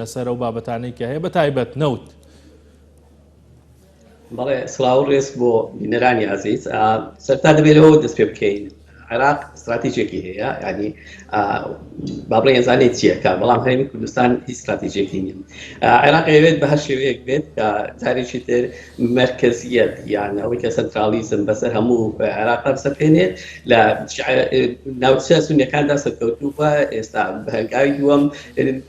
لەسەر ئەو بابەتانەی کە هەیە بە تایبەت نەوت. بەڵێ سڵاو ڕێز بۆ بینەرانی عزیز سەرتا دەبێت لەوە دەست پێ بکەین عێراق استراتیژێکی هەیە ینی با بڵێ ئەزانێت چیەکە بەڵام هەرێمی کوردستان هیچ استراتیژێکی نیە عێراق ئەوێت بە هەر شێوەیەک بێت کە جارێکی تر مرکزیەت یان ئەوەی کە سنترالیزم بەسەر هەموو عێراقا بسەپێنێت لە ناوچە سونیەکاندا سەرکەوتووە ئێستا بە هەنگاوی دووەم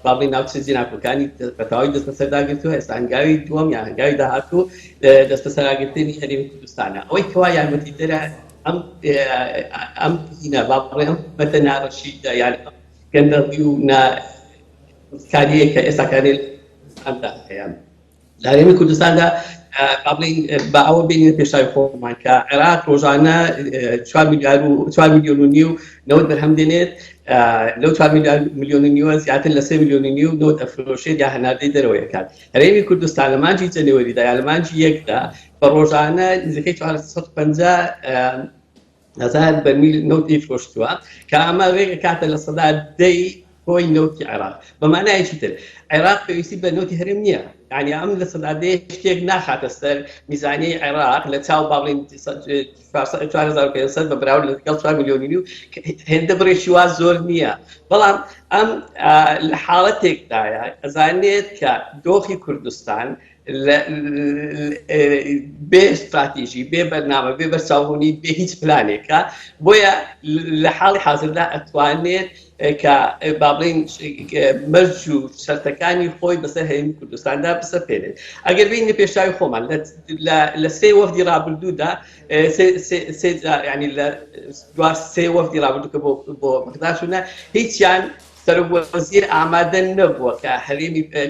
با بڵێ ناوچە جێناکۆکانی بەتەواوی دەست بەسەرداگرتووە ئێستا هەنگاوی دووەم یان هەنگاوی داهاتوو دەست بەسەراگرتنی هەرێمی کوردستانە ئەوەی کەوا یارمەتیدەرە ئەم هینە با بڵێ ئەم بەتە ناڕەشیدا یان گەندەڵی و کاریە کە ئێستا کارێ هەیە لە هەرێمی کوردستاندا با بڵێن بە ئەوە بینێت پێشاوی خۆمان کە عێراق ڕۆژانە 4 میلیۆن و نیو نەوت بەرهەم دێنێت لەو 4 میلیۆن و نیوە زیاتر لە 3 میلیۆن و نیو نەوت ئەفرۆشێت یا هەناردەی دەرەوەیەکات هەرێمی کوردستان لە مانجی جەنێوەریدا یا لە مانجی یەکدا بە ڕۆژانە نزیکەی 450,000 بەرمیل نەوتی فرۆشتووە کە ئەمە ڕێگە کاتە لە سەدا 10 هۆی نەوتی عێراق بەمانایەکی تر عێراق پێویستی بە نەوتی هەرێم نییە یعنی ئەم لە سەدادەیە شتێک ناخاتە سەر میزانی عێراق لە چاو با بڵێن 4,500 بە بەراورد لەگەڵ 4 میلیۆن و نیو هێندە بڕێکی وا زۆر نییە بەڵام ئەم لە حاڵەتێکدایە ئەزانێت کە دۆخی کوردستان بێ استراتیژی بێ بەرنامە بێ بەرچاوبوونی بێ هیچ پلانێکە بۆیە لە حاڵی حاضردا ئەتوانێت کە با بڵێن مەرج و شەرتەکانی خۆی بەسەر هەرێمی کوردستاندا بسەپێنێت ئەگەر بینە پێشاوی خۆمان لە سێ وەفدی ڕابردوودا ینی لە دوار سێ وەفدی ڕابردوو کە بۆ بەغداد هیچیان سەرۆکوەزیر ئامادە نەبووە کە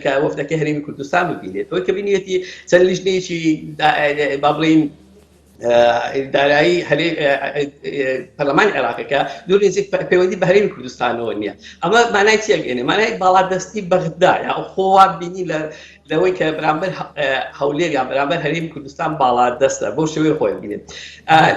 کە وەفدەکە هەرێمی کوردستان ببینێت ئەوەی کە بینێتی چەند لیژنەیەکی با بڵێن دارایی پەرلەمانی عێراقەکە دوور نزیک پەیوەندی بە هەرێمی کوردستانەوە نییە ئەمە مانای چیەگەێنێ مانای باڵادەستی بەغدا یا خۆوا بینی لەوەی کە بەرامبەر هەولێر یان بەرامبەر هەرێمی کوردستان باڵادەستە بۆ شێوەیە خۆی بینێت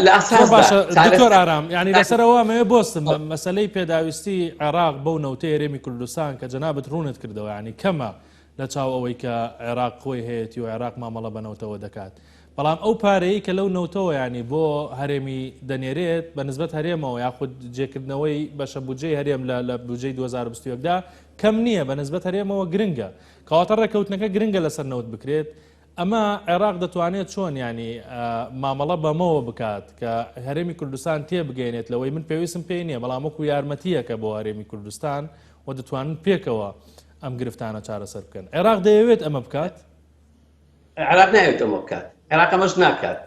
لە ئاساسدا دکتۆر ئارام یعنی لەسەرەوە ئەمەوێ بۆستم مەسەلەی پێداویستی عێراق بەو نەوتەی هەرێمی کوردستان کە جەنابەت ڕوونت کردەوە ینی کەمە لە چاو ئەوەی کە عێراق خۆی هەیەی و عێراق مامەڵە بەنەوتەوە دەکات بەڵام ئەو پارەیە کە لەو نەوتەوە ینی بۆ هەرێمی دەنێرێت بە نسبەت هەرێمەوە یاخود جێکردنەوەی بەشە بودجەی هەرێم لە بودجەی 2021دا کەم نییە بە نسبەت هەرێمەوە گرنگە کەواتە ڕێکەوتنەکە گرنگە لەسەر نەوت بکرێت ئەمە عێراق دەتوانێت چۆن ینی مامەڵە بەمەوە بکات کە هەرێمی کوردستان تێبگەێنێت لەوەی من پێویستم پێی نییە بەڵام وەکو یارمەتیەکە بۆ هەرێمی کوردستان و دەتوانن پێکەوە ئەم گرفتانە چارەسەر بکەن عێراق دەیەوێت ئەمە بکات عێراق ناوێت ئەمە بکات عێراق ئەمەش ناکات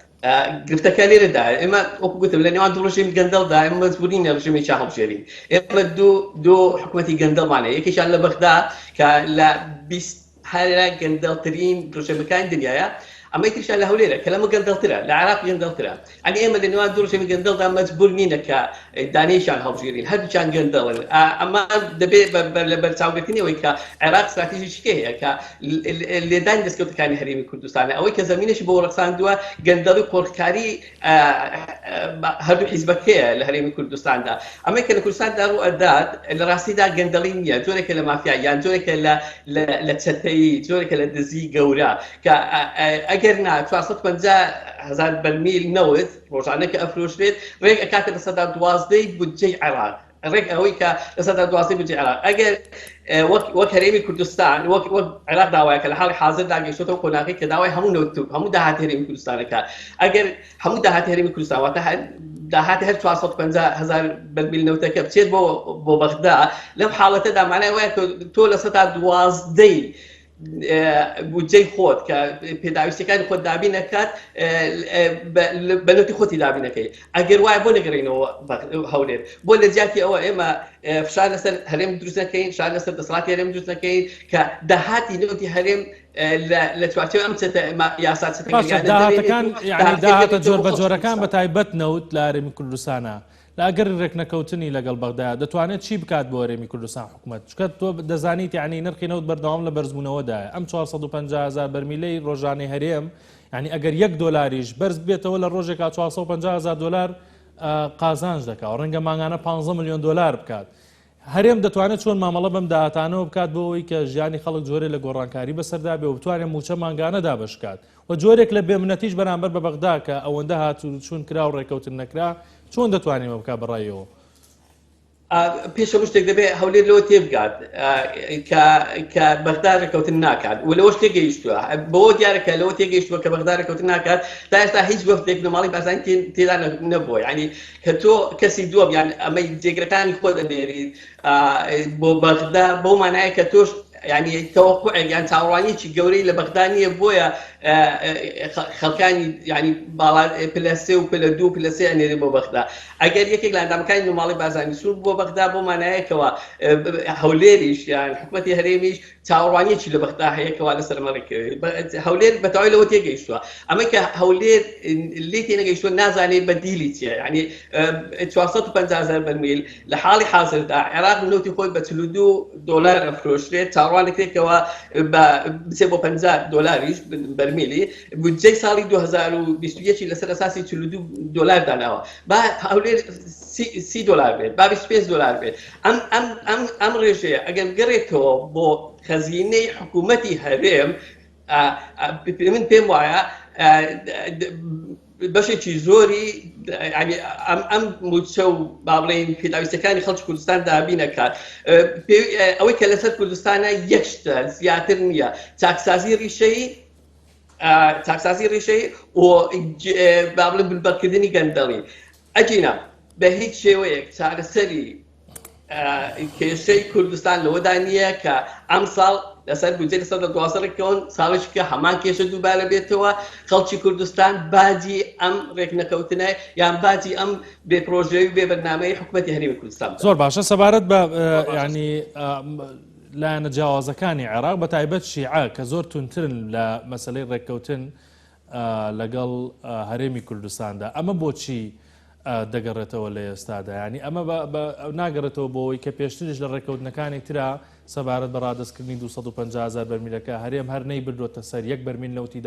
گرفتەکە لێرەدا ئێمە وەکو گوتم لە نێوان دوو ڕژێمی گەندەڵدا ئێمە مەجبورینە ڕژێمێکی هەڵبژێرین ئێمە دوو حکوومەتی گەندەڵمانەیە یەکیشان لە بەغدا کە لە 20 هەرە گەندەڵترین ڕژێمەکانی دنیاە ئەمە یەکیشان لە هەولێرە کە لەمە گەندەڵترە لە عێراق گەندەڵترە ئەنی ئێمە لە نێوان دوو ڕژێمی گەندەڵدا مەجبور نینە کە دانەیەکیان هەڵبژێرین هەردووچیان گەندەڵن ئەمە دەبێت لە بەرچاوگرتنەوەی کە عێراق استراتیژیکی هەیە کە لێدانی دەستکەوتەکانی هەرێمی کوردستانە ئەوەی کە زەمینەشی بۆ ڕەخساندووە گەندەڵی قۆڕکاری هەردوو حیزبەکەیە لە هەرێمی کوردستاندا ئەمەی کە لە کوردستاندا ڕوو ئەدات لە ڕاستیدا گەندەڵی نییە جۆرێکە لە مافیا یان جۆرێکە لە چەتەیی جۆرێکە لە دزی گەورە کە ئەگەر نا 450,000 بەرمیل نەوت ڕۆژانە کە ئەفرۆشرێت ڕێک ئەکاتە لە سەدا 12 بودجەی عێراق ڕێک ئەوەی کە لە سەدا 12 بودجەی عێراق ئەگەر وەک هەرێمی کوردستان وەک عێراق داوایە کە لە حاڵی حاضردا گەیشتۆتەوە کۆناغی کە داوای هەموو نەوت هەموو داهاتی هەرێمی کوردستانەکە ئەگەر هەموو داهاتی هەرێمی کوردستان واتە داهاتی هەر 450,000 بەرمیل نەوتەکە بچێت بۆ بەغدا لەم حاڵەتەدا مانای وایە تۆ لە سەدا 12 بودجەی خۆت کە پێداویستەکانی خۆت دابین نەکات بە نەوتی خۆتی دابین نەکەی ئەگەر وایە بۆ نەگەڕێنەوە هەولێر بۆ لە جیاتی ئەوە ئێمە فشار لەسەر هەرێم دروست نەکەین فشار لەسەر دەسەڵاتی هەرێم دروست نەکەین کە داهاتی نەوتی هەرێم لە چوارچێوە ئەم یاسا داهاتەکان یعنی داهاتە جۆر بە جۆرەکان بە تایبەت نەوت لە هەرێمی کوردستانە لاگەر ڕێکنەکەوتنی لەگەڵ بەغدا دەتوانێت چی بکات بۆ هەرێمی کوردستان حکوومەت چکە تۆ دەزانیت یعنی نرخی نەوت بەردەوام لە بەرزبوونەوەدایە ئەم 450,000 بەرمیلەی ڕۆژانەی هەرێم یعنی ئەگەر $1 بەرز بێتەوە لە ڕۆژێکا $450,000 قازانج دەکات ڕەنگە ماگانە $15 ملیۆن بکات هەرێم دەتوانێت چۆن مامەڵە بەم داهاتانەوە بکات بۆەوەی کە ژیانی خەڵک جۆرێک لە گۆڕانکاری بەسەردا بێ و بتوانێت موچە مانگانەدا بشکات و جۆرێک لە بێمنەتیش بەرامبەر بە بەغدا کە ئەوەندە هاتوو چوون کرا و ڕێکەوتن نەکرا چۆن دەتوانێت بە بکات بەڕایەوە؟ پێشەوە شتێک دەبێت هەولێر لەوە تێبگات کە بەغدا ڕێکەوتن ناکات و لەوە شتێک گەیشتووە بەوە دیارەکە لەوە تێگەیشتووە کە بەغدا ڕێکەوتن ناکات تا ئێستا هیچ وەختێک لە ماڵی بارزانانی تێدا نەبووە یعنی کە تۆ کەسی دووەم یان ئەمەی جێگرەکانی خۆ دەنێریت بۆ بەغدا بەو مانایە کە تۆش يعني توقع يعني تاواني شيء جوري لبغدادية بويا خلكاني يعني بالا بلاسي وبلا دو بلاسي يعني بو بغداد أجل يكيك لأن دام كان نمالي بازاني سور بو بغداد بو معناه كوا هوليريش يعني حكومتي هريميش تاواني شيء لبغداد هي كوا لسر مالك هولير بتوعي لو تيجي شو أما كهولير اللي تيجي شو نازاني بديلي يعني توصلت بنزازر بالميل لحالي حاصل دا عراق نوتي خوي بتلودو دولار فروشري تاواني كوا بسبب $50 برميلي بجي صاري 2021 لسر اساسي تلودو دولار داناوا با هولير $6 بيت با $5 بيت ام ريجي اجل قريتو بو خزينه حكومتي هرم من بين وايا بەشێکی زۆری ئەم موچە و باڵێن پێداویستەکانی خەڵکی کوردستان دابینەکات ئەوەی کە لەسەر کوردستانە یەک شتە زیاتر نییە تاکسازی ڕیشەی و باڵێن بنبەرکردنی گەندەڵی ئەجینا بە هیچ شێوەیەک چارەسەری کێشەی کوردستان لەوەدا نییە کە ئەم ساڵ لەسەر بودجێ لەسەر دوازەڕێکەوەن ساڵێکی کە هەمان کێشە دووبارە بێتەوە خەڵکی کوردستان باجی ئەم ڕێکنەکەوتنە یان باجی ئەم بێپرۆژەی و بێبەرنامەی حکوومەتی هەرێمی کوردستان زۆر باشە سەبارەت بە ینی لایەنە جیاوازەکانی عێراق بە تایبەت شیعە کە زۆر تونترن لە مەسەلەی ڕێککەوتن لەگەڵ هەرێمی کوردستاندا ئەمە بۆچی دەگەڕێتەوە لە ئێستادا ینی ئەمە ناگەڕێتەوە بۆەوەی کە پێشترش لە ڕێککەوتنەکانی ترا سەبارەت بە ڕادستکردنی 250,000 بەرمیلەکە هەرێم هەر نەی بردوۆتە سەر یەک بەرمیل نەوتی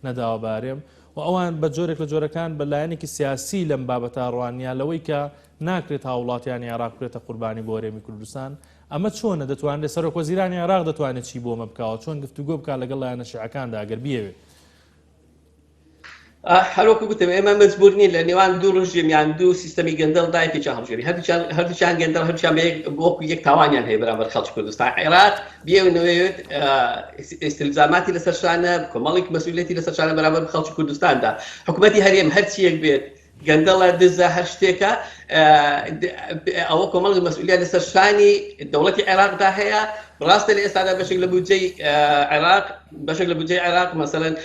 نەداوە بارێم و ئەوان بە جۆرێک لە جۆرەکان بە لایەنێکی سیاسی لەم بابەتە ڕوانیا لەوەی کە ناکرێت هاوڵاتیانی عێراق بێتە قوربانی بۆ هەرێمی کوردستان ئەمە چۆنە دەتوانێت سەرۆکوەزیرانی عێراق دەتوانێت چی بۆ ئەمە بکەوە چۆن گفتوگۆ بکات لەگەڵ لایەنە شیعەکاندا ئەگەر بیەوێت هەروەکو گوتم ئێمە مەجبور نین لە نێوان دوو ڕژیم یان دوو سیستەمی گەندەڵ دای پێچ هەڵبژێری هەردووچیان گەندەڵ هەردووچیان وەکو یەک تاوانیان هەیە بەرامبەر خەڵکی کوردستان عێراق بێونەوێت ئیستیلزاماتی لەسەرشانە کۆمەڵێک مەسئولیەتی لەسەرشانە بەرامبەر خەڵکی کوردستاندا حکوومەتی هەرێم هەرچیەک بێت گەندەڵە دزە هەر شتێکە ئەوە کۆمەڵی مەسئولیەت لەسەرشانی دەوڵەتی عێراقدا هەیە ڕاستە لە ئێستادا بەشێک لە بودجەی عێراق بەشێک لە بودجەی عێراق مەسەڵەن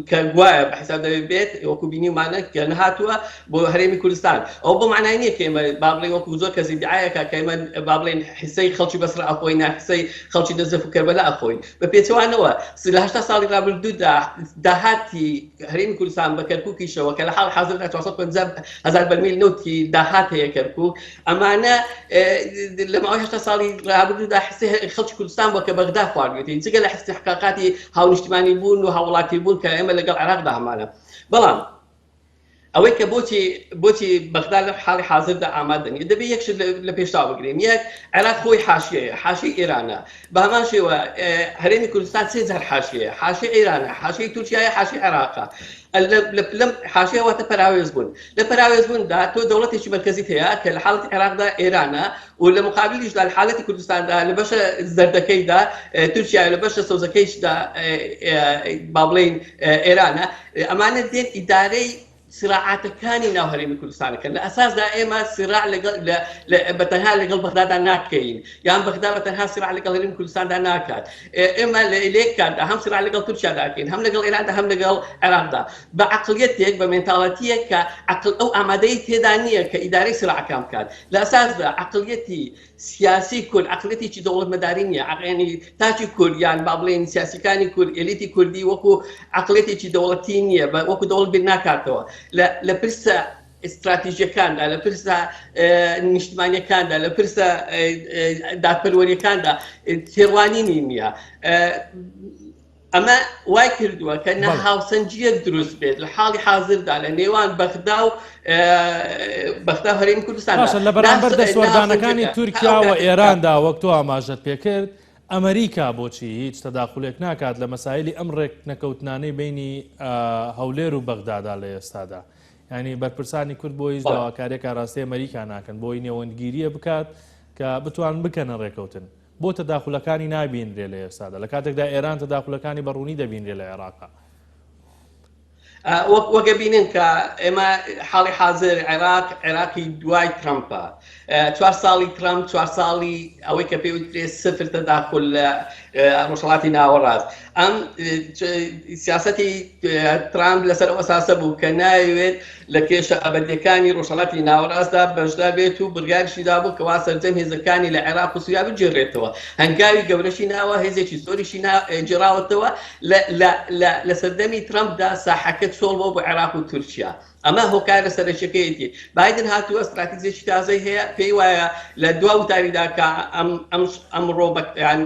کە گوایە بە حیساب دەوێت بێت وەکو بینیمانە کە نەهاتووە بۆ هەرێمی کوردستان ئەو بۆ معنای نییە کە ئێمە با بڵێن وەکو زۆر کەسی دیعایەکە کە ئێمە با بڵێن حیسەی خەڵکی بەسرا ئەخۆین حیسەی خەڵکی نەجەف و کەربەلا ئەخۆین بە پێچەوانەوە لە 80 ساڵی ڕابردوودا داهاتی هەرێمی کوردستان بە کەرکووکیشەوە کە لە حاڵ حاضردا 450,000 بەرمیل نەوتی داهات هەیە کەرکووک ئەمانە لە ماوەی 80 ساڵی ڕابردوودا حیسەی خەڵکی کوردستان بۆ کە بەغدا خواردوێتی جگە لە استحقاقاتی هاونیشتمانی بوون و هاوڵاتی بوون کە ئێمە لەگەڵ عێراقدا هەمانە بەڵام ئەوەی کە بۆچی بەغدا لە حاڵی حاضردا ئامادە نیە دەبێت یەکشت لە پێشتا بگرین یەک عێراق خۆی حاشیەیە حاشیەی ئێرانە بە هەمان شێوە هەرێمی کوردستان سێ جار حاشیەیە حاشیەی ئێرانە حاشیەی تورکیایە حاشیەی عێراقە لەم حاشیە واتە پەراوێز بوون لە پەراوێز بووندا تۆ دەوڵەتێکی مرکزیت هەیە کە لە حاڵەتی عێراقدا ئێرانە و لە مقابلیشدا لە حاڵەتی کوردستاندا لە بەشە زەردەکەیدا تورکیا لە بەشە سەوزەکەیشدا با بڵێن ئێرانە ئەمانە دێن ئیدارەی سراعاتەکانی ناو هەرێمی کوردستانەکەن لە ئەساسدا ئێمە سراع بەتەنها لەگەڵ بەغدادا ناکەین یان بەغدا بەتەنها سراع لەگەڵ هەرێمی کوردستاندا ناکات ئێمە لە کاتدا هەم سراع لەگەڵ تورکیا داکەین هەم لەگەڵ ئێراندا هەم لەگەڵ عێراقدا بە عەقڵیەتێک بە مێنتاڵەتیەک کە ئەو ئامادەی تێدا نییە کە ئیدارەی سراعەکان بکات لە ئەساسدا عەقڵیەتی سیاسی کورد عەقڵیەتێکی دەوڵەتمەداری نییە ینی تاچی کورد یان با بڵێن سیاسیەکانی کورد ئێلیتی کوردی وەکو عەقڵیەتێکی دەوڵەتی نییە وەکو دەوڵەت بیر ناکاتەوە لە پرسە استراتیژیەکاندا لە پرسە نیشتمانیەکاندا لە پرسە دادپەروەریەکاندا تێڕوانینی نییە ئەمە وای کردووە کە هاوسەنجیەک دروست بێت لە حاڵی حاضردا لە نێوان بەغدا و بەغدا هەرێمی کوردستان باشە لە بەرامبەر دەسوەردانەکانی تورکیا و ئێراندا وەک تۆ ئاماژەت پێکرد ئەمریکا بۆچی هیچ تەداخولێک ناکات لە مەسایلی ئەم ڕێک نەکەوتنانەی بینی هەولێر و بەغدادا لە ئێستادا ینی بەرپرسانی کورد بۆ هیچ داواکارێکە ڕاستی ئەمریکا ناکەن بۆی نێوەندگیریە بکات کە بتوان بکەنە ڕێکەوتن بۆ تەداخولەکانی نابینرێ لە ئێستادا لە کاتێکدا ئێران تەداخولەکانی بەڕوونی دەبینرێ لە عێراقا وەکە بینن کە ئێمە حاڵی حاضر عێراقی دوای ترامپە 4 ساڵی ترامپ 4 ساڵی ئەوەی کە پێوترێ سفر تەداخل لە ڕۆژهەڵاتی ناوەڕاست ئەم سیاسەتی ترامپ لەسەر ئەو ئەساسە بوو کە ناوێت لە کێشە ئەبەدیەکانی ڕۆژهەڵاتی ناوەڕاستدا بەشدار بێت و بڕیاریشی دابوو کە وا سەرجەم هێزەکانی لە عێراق و سووریا بجێڕێتەوە هەنگاوی گەورەشی ناوە هێزێکی زۆریشی جێراوەتەوە لە سەردەمی ترامپدا ساحەکە چۆڵ بۆ عێراق و تورکیا ئەمە هۆکار لە سەرچەکەیەتی بایدن هاتووە استراتیژیێکی تازەی هەیە پێی وایە لە دوا وتاریدا کە ئەمڕۆ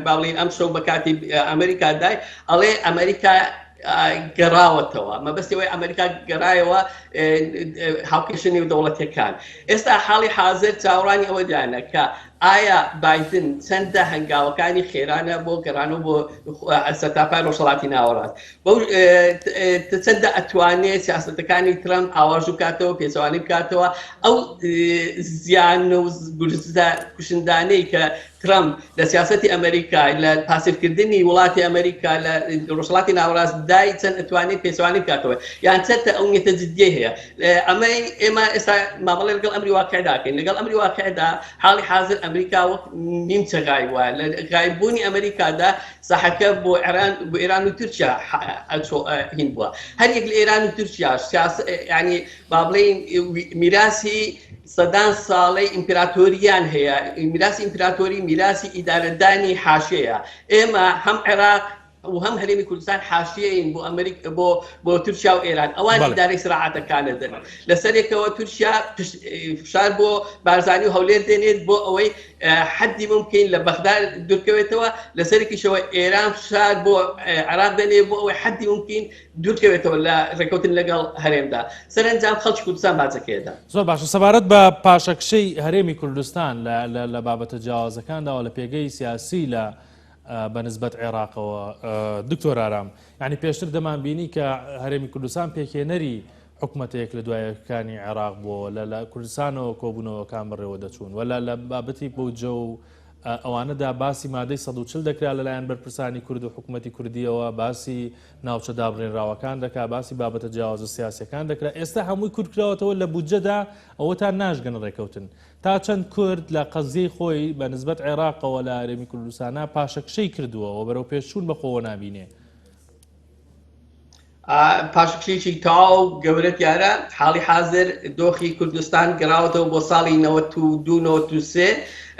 باڵین ئەم شەو بەکاتی ئەمریکادای ئەڵێ ئەمریکا گەڕاوەتەوە مەبەستەوەی ئەمریکا گەڕایەوە هاوکێشانی و دەوڵەتەکان ئێستا حاڵی حاضر چاوەڕانی ئەوە دایانە کە ئایا بایدن چەندە هەنگاوەکانی خێرانە بۆ گەڕانەوە بۆ سەرتاپای ڕۆژهەڵاتی ناوەڕاست چەندە ئەتوانێت سیاسەتەکانی ترامپ ئاواژ بکاتەوە پێچەوانی بکاتەوە ئەو زیان و کوشندانەی کە ترامپ لە سیاسەتی ئەمریکا لە پاسیفکردنی وڵاتی ئەمریکا لە ڕۆژهەڵاتی ناوەڕاست دای چەند ئەتوانێت پێچەوانی بکاتەوە یان چەندە ئەو نیەتە جددیە هەیە ئێمە ئێستا ماوەڵێ لەگەڵ ئەمری واقعداکەین لەگەڵ ئەمری واقعدا حاڵی حاضر ئەمریکا وەک نیمچە غایب وایە لە غایببوونی ئەمریکادا ساحەکە بۆ ئێران و تورکیا هین بووە هەر یەک لە ئێران و تورکیا ینی با بڵێین میراسی سەدان ساڵەی ئیمپراتۆریان هەیە میراسی ئیمپراتۆری میراسی ئیدارەدانی حاشەیە ئێمە هەم عێراق و هەم هەرێمی کوردستان حاشیەین بۆ ئەمریکا بۆ تورکیا و ئێران ئەوان ئیدارەی سراعەتەکانە دەن لەسەرێکەوە تورکیا فشار بۆ بارزانی و هەولێر دێنێت بۆ ئەوەی حدی ممکن لە بەغدا دوورکەوێتەوە لەسەرێکیشەوە ئێران فشار بۆ عێراق دێنێت بۆ ئەوەی حدی ممکن دوورکەوێتەوە لە ڕێکەوتن لەگەڵ هەرێمدا سەرنجام خەڵکی کوردستان باجەکەیەدا زۆر باشە سەبارەت بە پاشەکشەی هەرێمی کوردستان لە بابەتە جیاوازەکانداوە لە پێگەی سیاسی لە بەنسبەت عێراقەوە دکتۆر ئارام یعنی پێشتر دەمان بینی کە هەرێمی کوردستان پێکهێنەری حکومەتەیەک لە دوایەکانی عێراق بووە لە کوردستانەوە کۆبوونەوەکان بڕێوە دەچوون ولا لە بابەتی بەوجە و ئەوانەدا باسی مادەی 140 دەکرا لەلایەن بەرپرسانی کورد و حکوومەتی کوردیەوە باسی ناوچە دابڕێنراوەکان دەکا باسی بابەتە جیاوازە سیاسیەکان دەکرا ئێستا هەمووی کورتکراوەتەوە لە بودجەدا ئەوە تا ناشگەن ڕێکەوتن تا چەند کورد لە قەزیەی خۆی بە نسبەت عێراقەوە لە هەرێمی کوردستانە پاشەکشەی کردووە و بەرەو پێشچوون بەخۆوە نابینێ پاشەکشەیەکی تاو گەورە دیارە حاڵی حاضر دۆخی کوردستان گەڕاوەتەوە بۆ ساڵی 92-93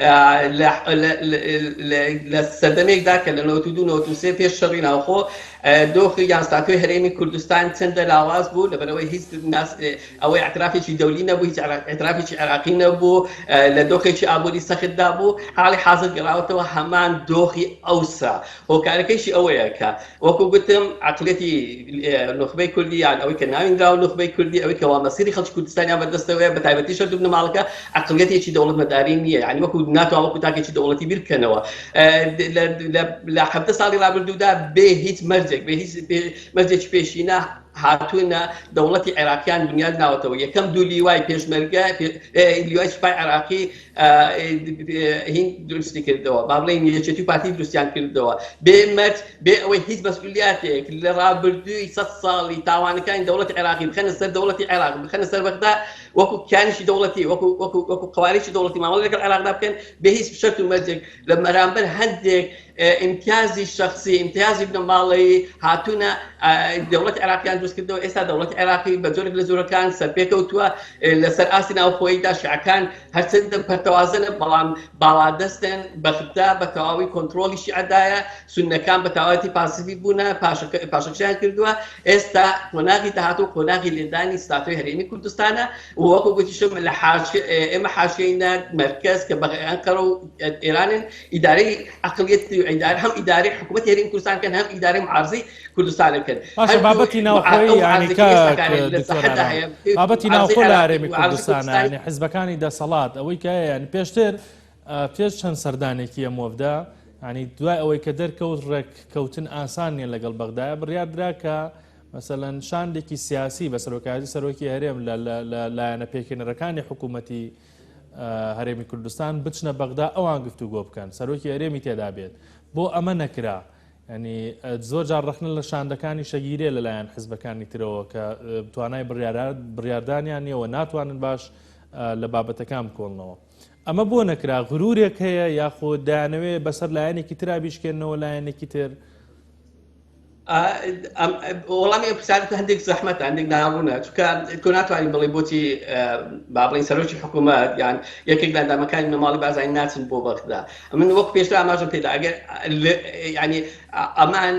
لە سەردەمێکدا کە لە 92-93 پێش شەڕی ناوخۆ دۆخی یانستاتۆی هەرێمی کوردستان چەندە لاواز بوو لەبەرەوەی هیچ ئەوەی اعترافێکی دەولی نەبوو هیچ اعترافێکی عێراقی نەبوو لە دۆخێکی ئابووری سەختدا بوو حاڵی حاضر گەڕاوەتەوە هەمان دۆخی ئەوسا هۆکارەکەیشی ئەوەیە کە وەکو گوتم عەقڵێتی نخبەی کوردیان ئەوەی کە ناوینراوە نخبەی کوردی ئەوەی کە وا مەسیری خەڵکی کوردستانیان بەدەستەوەیە بە تایبەتی شەر دوو ماڵەکە عەقڵێتێکی دەوڵەتمەداری نییە یعنی وەکو ناتوانێت وەکو تاکێکی دەوڵەتی بیرکەنەوە لە 7 ساڵی ڕابردوودا بێ هیچ مەرجێک بێ هیچ مەرجێکی پێشینە هاتوونە دەوڵەتی عێراقیان بنیاد ناوەتەوە یەکەم دوو لیوای پێشمەرگە لیوای سوپای عێراقی هین دروستی کردەوە با بڵێین یەکێتی پارتی دروستیان کردەوە بێ مەرج بێ ئەوەی هیچ مەسئولیاتێک لە ڕابردووی 100 ساڵی تاوانەکانی دەوڵەتی عێراقی بخەنە سەر دەوڵەتی عێراق بخەنە سەر بەغدا وەکو کیانیشی دەوڵەتی وەکو قوارێکی دەوڵەتی مامەڵە لەگەڵ عێراقدا بکەن بێ هیچ شەرت و مەرجێک لە بەرامبەر هەندێک امتیازی شخصی امتیازی بنەماڵەیی هاتوونە دەوڵەتی عێراقیان دروست کردەوە ئێستا دەوڵەتی عێراقی بە جۆرێک لە جۆرەکان سەرپێکەوتووە لەسەر ئاستی ناوخۆییدا شیعەکان هەرچەندە پەرتەوازنە بەڵام باڵادەستن بەخدا بە تەواوی کۆنتترۆلی شیعەدایە سونەکان بە تەواوەتی پاسیفی بوونە پاشەکشیان کردووە ئێستا قۆناغی داهاتوو قۆناغی لێدانی ستاتۆی هەرێمی کوردستانە و وەکو گوتیشم لە ئێمە حاشیینە مرکز کە بە ئەنقەرە و ئێرانن ئیدارەی عقلیەتی و هەم ئیدارەی حکوومەتی هەرێمی کوردستان کەن هەم ئیدارەی معارزەی کوردستانەکەن باشە بابەتی ناوخۆی یعنی بابەتی ناوخۆ لە هەرێمی کوردستانە یعنی حیزبەکانی دەسەڵات ئەوەی کە ینی پێشتر پێش چەند سەردانێکی ئەمۆڤدا ینی دوای ئەوەی کە دەرکەوت ڕێککەوتن ئاسانیە لەگەڵ بەغدایە بڕیاردرا کە مەسەلەن شاندێکی سیاسی بە سەرۆکایەتی سەرۆکی هەرێم لە لایەنە پێکێنەرەکانی حکوومەتی هەرێمی کوردستان بچنە بەغدا ئەوان گفتوگۆ بکەن سەرۆکی هەرێمی تێدا بێت بۆ ئەمە نەکرا ینی زۆر جار ڕخنە لە شاندەکانی شەگیرێ لەلایەن حیزبەکانی ترەوە کە توانای بڕیاردانیان نیەوە ناتوانن باش لە بابەتەکان بکۆڵنەوە ئەمە بۆ نەکرا غرورێک هەیە یاخۆ دایانەوێ بەسەر لایەنێکی ترا بیشکێنەوە لایەنێکی تر وەڵامی پرسیارەکە هەندێک زەحمەتە هەندێک نابوونە چونکە تۆ ناتوانین بڵێ بۆچی با بڵین سەرۆکی حکوومەت یان یەکێک لە ئەندامەکانی نەماڵی بازرگانی ناچن بۆ بەغدا من وەک پێشتر ئاماژەم پێدا ئەگەر یعنی ئەمان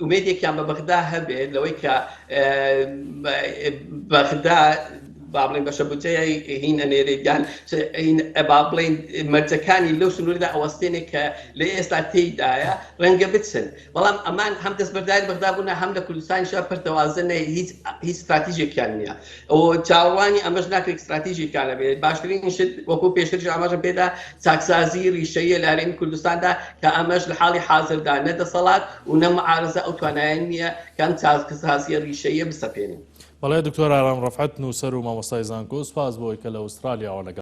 ئومێدێکیان بە بەغدا هەبێت لەوەی کە بەغدا با بڵین بەشە بودجەی هین ئەنێرێتیان با بڵین مەرجەکانی لەو سنووردا ئەوەستێنێک کە لە ئێستا تێیدایە ڕەنگە بچن بەڵام ئەمان هەم دەستبەرداری بەغدا بوونە هەم لە کوردستانیشا پەرتەوازنە هیچ استراتیژێکیان نییە ئەوە چاوەڕوانی ئەمەش ناکرێت استراتیژێکیانە بێت باشترین شت وەکو پێشتر ئاماژەم پێدا چاکسازی ڕیشەیە لە هەرێمی کوردستاندا کە ئەمەش لە حاڵی حازردا نە دەسەڵات و نە معارەزە ئەو توانایان نییە کە ئەم چاکسازیە ڕیشەیە بسەپێنن. بەڵێ دکتۆر ئارام ڕەفعەت نووسەر و مامۆستای زانکۆ سپاس بۆی کە لە ئوسترالیاوە لەگەڵ